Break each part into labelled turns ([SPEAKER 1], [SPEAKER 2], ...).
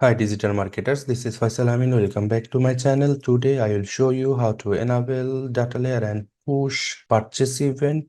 [SPEAKER 1] Hi digital marketers, this is Faisal Amin. Welcome back to my channel. Today I will show you how to enable data layer and push purchase event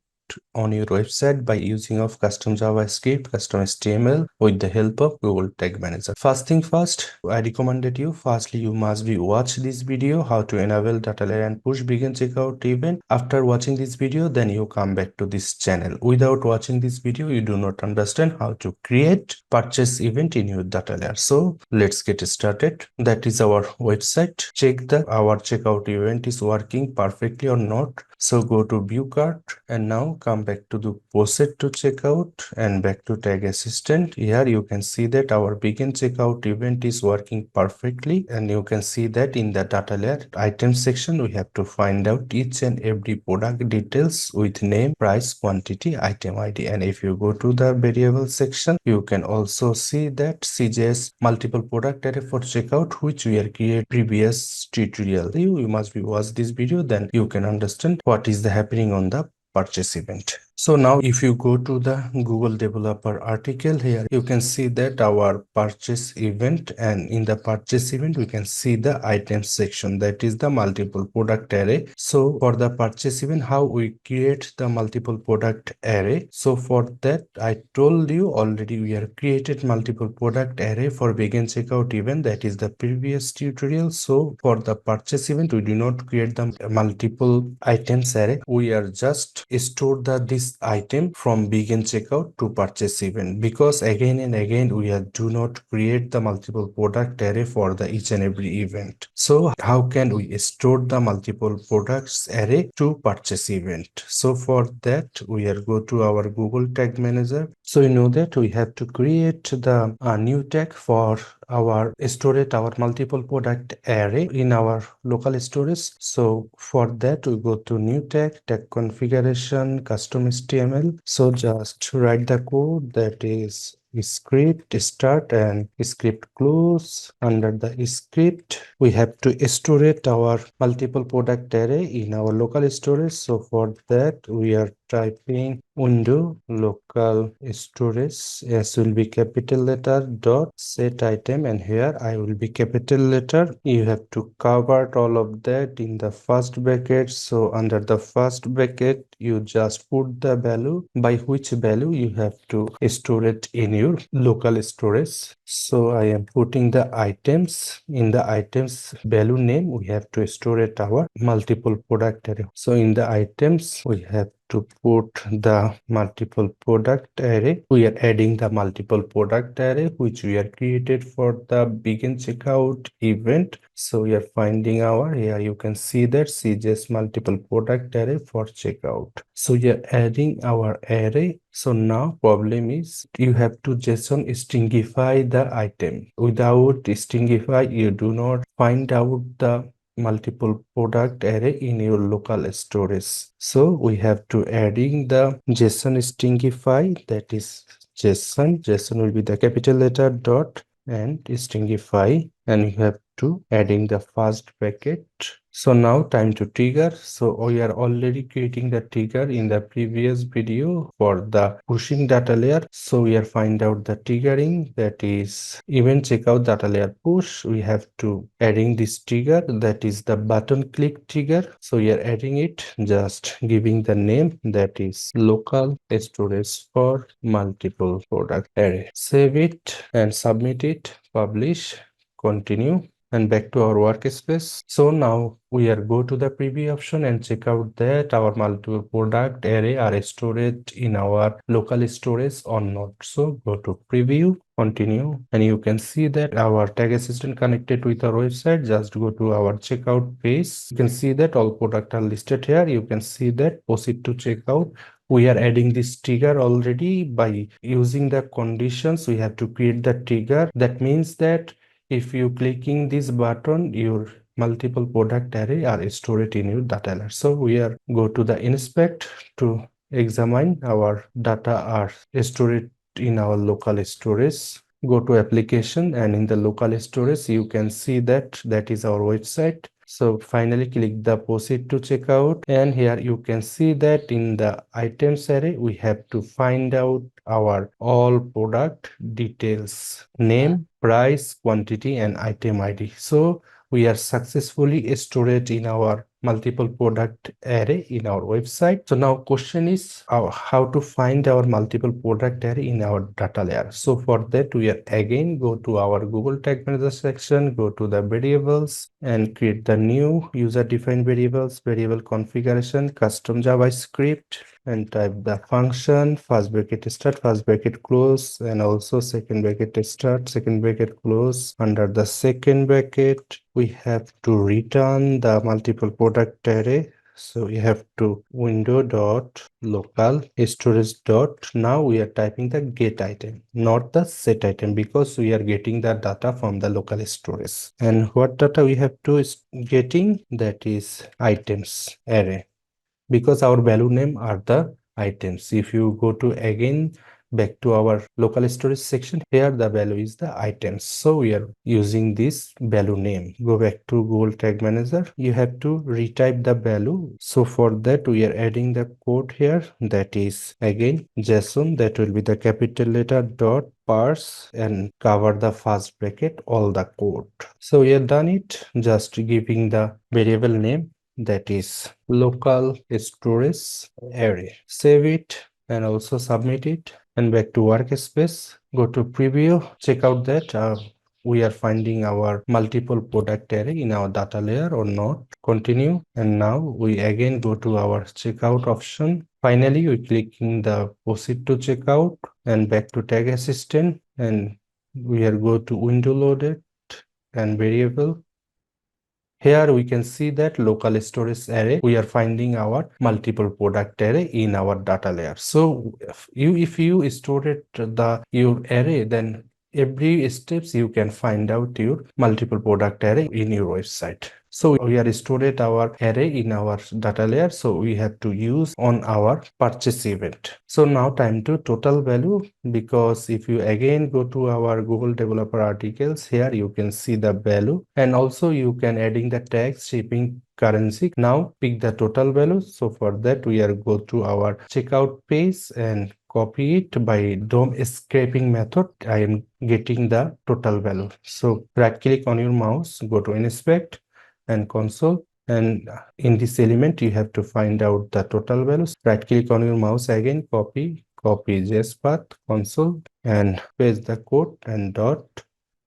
[SPEAKER 1] on your website by using of custom JavaScript, custom HTML with the help of Google Tag Manager. First thing first, I recommended you firstly you must be watch this video how to enable data layer and push begin checkout event. After watching this video, then you come back to this channel. Without watching this video, you do not understand how to create purchase event in your data layer. So let's get started. That is our website. Check that our checkout event is working perfectly or not. So go to view cart and now come back to the proceed to checkout and back to tag assistant. Here you can see that our begin checkout event is working perfectly, and you can see that in the data layer item section we have to find out each and every product details with name, price, quantity, item ID. And if you go to the variable section, you can also see that CJS multiple product array for checkout, which we are create previous tutorial. You must be watch this video, then you can understand what is the happening on the purchase event. So now if you go to the Google developer article, here you can see that our purchase event, and in the purchase event we can see the items section, that is the multiple product array. So for the purchase event, how we create the multiple product array? So for that I told you already we have created multiple product array for begin checkout event, that is the previous tutorial. So for the purchase event we do not create the multiple items array, we are just store this item from begin checkout to purchase event, because again and again we do not create the multiple product array for the each and every event. So how can we store the multiple products array to purchase event? So for that we are go to our Google Tag Manager. So you know that we have to create the new tag for our storage, our multiple product array in our local storage. So for that we go to new tag configuration, custom HTML. So just write the code, that is script start and script close. Under the script we have to store our multiple product array in our local storage. So for that we are typing window local storage, s will be capital letter dot set item, and here I will be capital letter. You have to cover all of that in the first bracket. So under the first bracket you just put the value by which value you have to store it in your local storage. So I am putting the items. In the items value name we have to store it our multiple product array. So in the items we have to put the multiple product array. We are adding the multiple product array which we are created for the begin checkout event. So we are finding our, here you can see that CJS multiple product array for checkout. So we are adding our array. So now problem is you have to JSON stringify the item. Without stringify you do not find out the multiple product array in your local storage. So we have to adding the JSON stringify, that is JSON will be the capital letter dot and stringify, and you have to adding the first bracket. So now time to trigger. So we are already creating the trigger in the previous video for the pushing data layer. So we are find out the triggering, that is event checkout data layer push. We have to adding this trigger, that is the button click trigger. So we are adding it, just giving the name, that is local storage for multiple product array. Save it and submit it, publish, continue, and back to our workspace. So now we are go to the preview option and check out that our multiple product array are stored in our local storage or not. So go to preview, continue, and you can see that our tag assistant connected with our website. Just go to our checkout page. You can see that all products are listed here. You can see that proceed to checkout. We are adding this trigger already by using the conditions. We have to create the trigger. That means that if you clicking this button, your multiple product array are stored in your data layer. So we are go to the inspect to examine our data are stored in our local storage. Go to application, and in the local storage you can see that is our website. So finally click the proceed to checkout, and here you can see that in the items array we have to find out our all product details: name, price, quantity, and item ID. So we are successfully stored in our multiple product array in our website. So now question is how to find our multiple product array in our data layer. So for that we are again go to our Google Tag Manager section, go to the variables and create the new user defined variables, variable configuration, custom JavaScript, and type the function first bracket start, first bracket close, and also second bracket start, second bracket close. Under the second bracket we have to return the multiple product array. So we have to window dot local storage dot. Now we are typing the get item, not the set item, because we are getting the data from the local storage. And what data we have to is getting, that is items array, because our value name are the items. If you go to again back to our local storage section, here the value is the items, so we are using this value name. Go back to Google Tag Manager, you have to retype the value. So for that we are adding the code here, that is again JSON, that will be the capital letter dot parse and cover the first bracket all the code. So we have done it, just giving the variable name, that is local storage array. Save it and also submit it, and back to workspace, go to preview, check out that we are finding our multiple product array in our data layer or not. Continue, and now we again go to our checkout option. Finally we clicking the proceed to checkout and back to tag assistant, and we are go to window loaded and variable. Here we can see that local storage array, we are finding our multiple product array in our data layer. So if you store it your array, then every steps you can find out your multiple product array in your website. So we are stored our array in our data layer, so we have to use on our purchase event. So now time to total value, because if you again go to our Google developer articles, here you can see the value, and also you can adding the tags, shipping, currency. Now pick the total value. So for that we are go to our checkout page and copy it by DOM scraping method. I am getting the total value. So right click on your mouse, go to inspect and console, and in this element you have to find out the total values. Right click on your mouse again, copy JS path, console, and paste the code and dot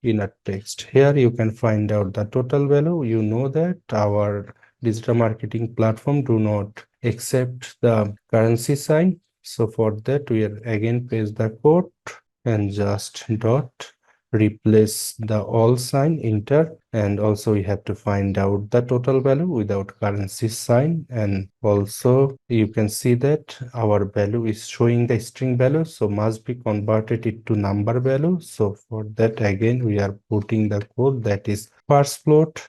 [SPEAKER 1] inner text. Here you can find out the total value. You know that our digital marketing platform do not accept the currency sign. So for that we are again paste the code and just dot replace the all sign, enter, and also we have to find out the total value without currency sign. And also you can see that our value is showing the string value, so must be converted it to number value. So for that again we are putting the code, that is first float,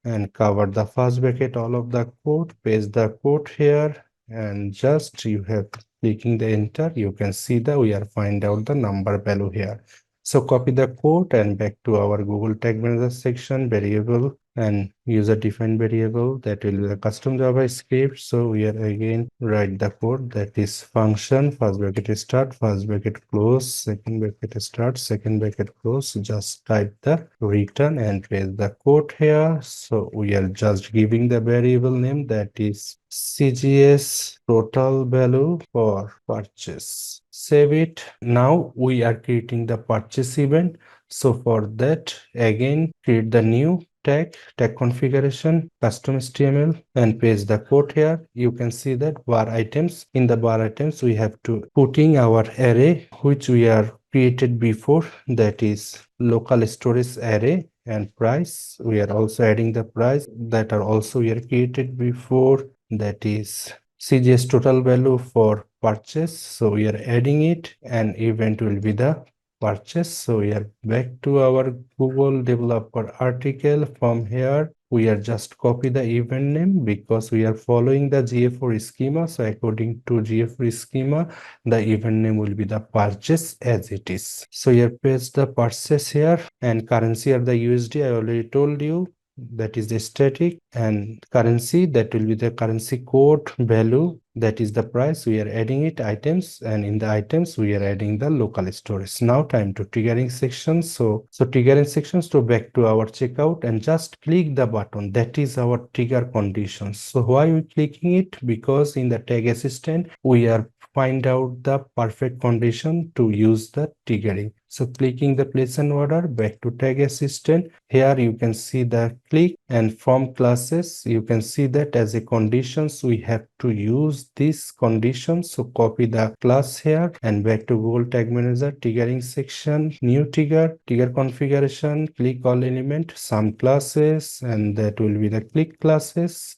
[SPEAKER 1] and cover the first bracket all of the code, paste the code here, and just you have clicking the enter, you can see that we are find out the number value here. So copy the code and back to our Google Tag Manager section, variable and user defined variable, that will be the custom JavaScript. So we are again write the code, that is function first bracket start, first bracket close, second bracket start, second bracket close. Just type the return and paste the code here. So we are just giving the variable name, that is CGS total value for purchase. Save it. Now we are creating the purchase event. So for that again create the new tag configuration, custom HTML, and paste the code here. You can see that bar items, in the bar items we have to putting our array which we are created before, that is local storage array, and price we are also adding the price that are also we are created before, that is CGS total value for purchase. So we are adding it, and event will be the purchase. So we are back to our Google developer article. From here we are just copy the event name, because we are following the GA4 schema. So according to GA4 schema, the event name will be the purchase as it is. So here paste the purchase here, and currency are the USD, I already told you. that is the static, and currency, that will be the currency code. Value, that is the price, we are adding it. Items, and in the items we are adding the local storage. Now time to triggering sections. So triggering sections, to back to our checkout and just click the button, that is our trigger conditions. So why we clicking it? Because in the tag assistant we are find out the perfect condition to use the triggering. So clicking the place and order, back to tag assistant. Here you can see the click, and from classes you can see that as a conditions we have to use this condition. So copy the class here and back to Google Tag Manager, triggering section, new trigger configuration, click all element, some classes, and that will be the click classes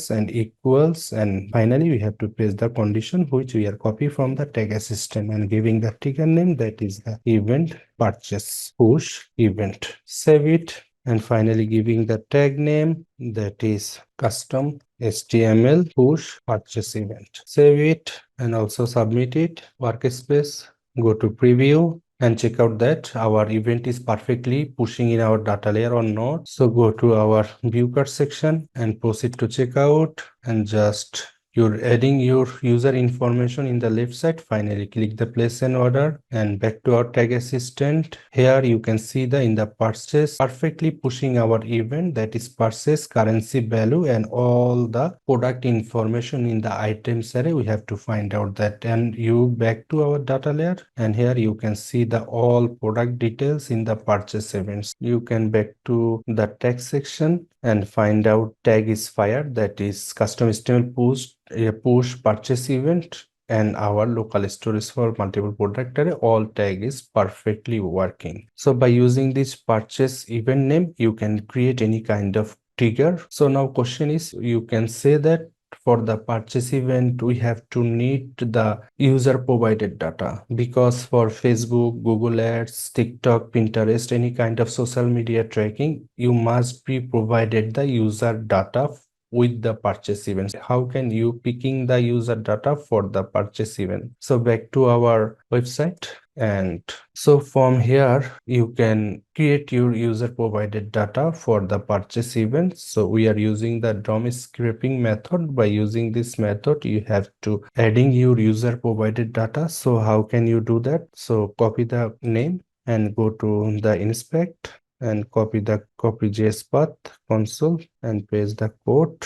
[SPEAKER 1] and equals, and finally we have to paste the condition which we are copy from the tag assistant and giving the trigger name, that is the event purchase push event. Save it, and finally giving the tag name, that is custom HTML push purchase event. Save it and also submit it. Workspace, go to preview and check out that our event is perfectly pushing in our data layer or not. So go to our view card section and proceed to checkout, and just you're adding your user information in the left side. Finally click the place and order and back to our tag assistant. Here you can see the in the purchase perfectly pushing our event, that is purchase, currency, value, and all the product information in the items array. We have to find out that, and you back to our data layer, and here you can see the all product details in the purchase events. You can back to the tag section and find out tag is fired, that is custom HTML push purchase event, and our local storage for multiple product array, all tag is perfectly working. So by using this purchase event name, you can create any kind of trigger. So now question is, you can say that for the purchase event we have to need the user provided data, because for Facebook, Google Ads, TikTok, Pinterest, any kind of social media tracking, you must be provided the user data with the purchase event. How can you picking the user data for the purchase event? So back to our website, and so from here you can create your user provided data for the purchase event. So we are using the DOM scraping method. By using this method you have to adding your user provided data. So how can you do that? So copy the name and go to the inspect and copy the JS path console and paste the code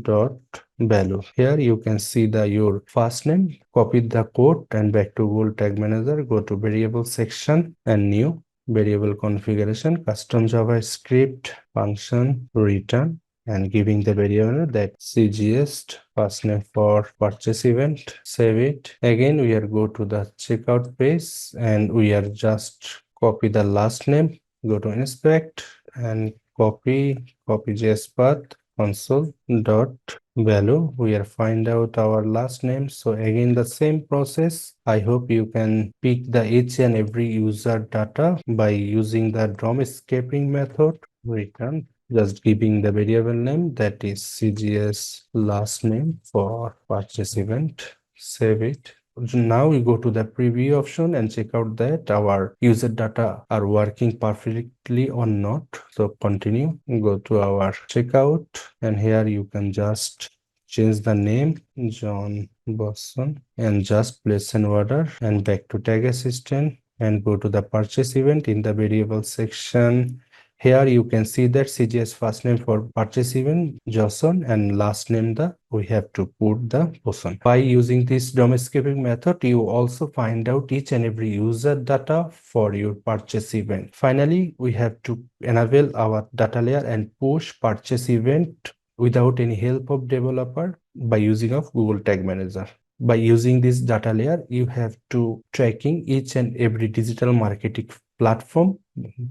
[SPEAKER 1] dot value. Here you can see the your first name, copy the code and back to Google Tag Manager, go to variable section and new variable configuration, custom JavaScript function return, and giving the variable that cgs first name for purchase event. Save it. Again we are go to the checkout page and we are just copy the last name, go to inspect and copy JS path console dot value. We are find out our last name. So again the same process. I hope you can pick the each and every user data by using the DOM escaping method. Return, just giving the variable name, that is cgs last name for purchase event. Save it. Now we go to the preview option and check out that our user data are working perfectly or not. So continue, go to our checkout, and here you can just change the name John Boston and just place an order, and back to tag assistant and go to the purchase event in the variable section. Here you can see that CGS first name for purchase event Johnson and last name the we have to put the person. By using this DOM escaping method, you also find out each and every user data for your purchase event. Finally, we have to enable our data layer and push purchase event without any help of developer by using of Google Tag Manager. By using this data layer, you have to tracking each and every digital marketing platform,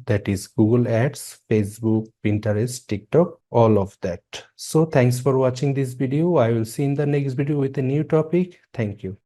[SPEAKER 1] that is Google Ads, Facebook, Pinterest, TikTok, all of that. So thanks for watching this video. I will see in the next video with a new topic. Thank you.